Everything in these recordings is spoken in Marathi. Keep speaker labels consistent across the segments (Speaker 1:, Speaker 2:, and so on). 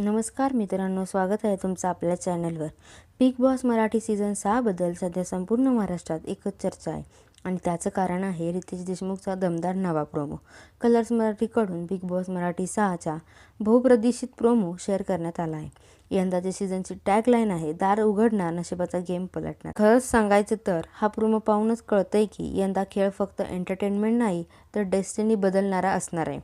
Speaker 1: नमस्कार मित्रांनो, स्वागत आहे तुमचं आपल्या चॅनलवर. बिग बॉस मराठी सीझन 6 बद्दल सध्या संपूर्ण महाराष्ट्रात एकच चर्चा आहे आणि त्याचं कारण आहे रितेश देशमुखचा दमदार नवा प्रोमो. कलर्स मराठीकडून बिग बॉस मराठी 6चा बहुप्रतीक्षित प्रोमो शेअर करण्यात आला आहे. यंदाच्या सीझनची टॅगलाईन आहे, दार उघडणार, नशिबाचा गेम पलटणार. खरंच सांगायचं तर हा प्रोमो पाहूनच कळतंय की यंदा खेळ फक्त एंटरटेनमेंट नाही तर डेस्टिनी बदलणारा असणार आहे.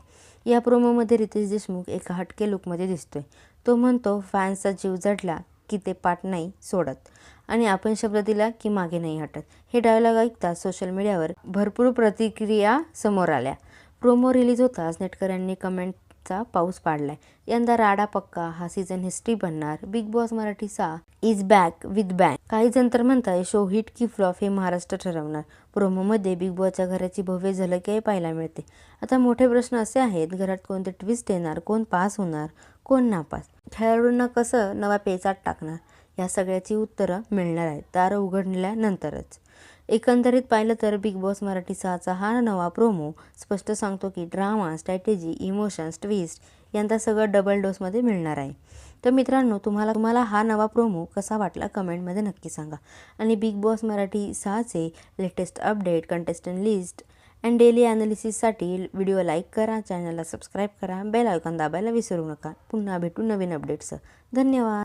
Speaker 1: या प्रोमोमध्ये रितेश देशमुख एका हटके लुकमध्ये दिसतोय. तो म्हणतो, फॅन्सचा जीव जडला की ते पाठ नाही सोडत आणि आपण शब्द दिला की मागे नाही हटत. हे डायलॉग ऐकताच सोशल मीडियावर भरपूर प्रतिक्रिया समोर आल्या. प्रोमो रिलीज होताच नेटकऱ्यांनी कमेंटचा पाऊस पाडलाय. यंदा राडा पक्का, हा सीझन हिस्ट्री बनणार, big Boss Marathi 6 is back with bang. काही जण तर म्हणताय शो हिट की फ्लॉप हे महाराष्ट्र ठरवणार. प्रोमोमध्ये बिग बॉसच्या घराची भव्य झलकही पाहायला मिळते. आता मोठे प्रश्न असे आहेत, घरात कोणते ट्विस्ट येणार, कोण पास होणार, कोण नापास, खेळाडूंना कसं नवा पेचात टाकणार, या सगळ्याची उत्तरं मिळणार आहेत दारं उघडल्यानंतरच. एकंदरीत पाहिलं तर बिग बॉस मराठी 6चा हा नवा प्रोमो स्पष्ट सांगतो की ड्रामा, स्ट्रॅटेजी, इमोशन्स, ट्विस्ट यंदा सगळं डबल डोसमध्ये मिळणार आहे. तर मित्रांनो, तुम्हाला हा नवा प्रोमो कसा वाटला कमेंटमध्ये नक्की सांगा. आणि बिग बॉस मराठी 6चे latest update, contestant list and daily ॲनालिसिससाठी व्हिडिओ लाईक करा, चॅनलला सबस्क्राईब करा, बेल आयकॉन दाबायला विसरू नका. पुन्हा भेटू नवीन अपडेट्ससह. धन्यवाद.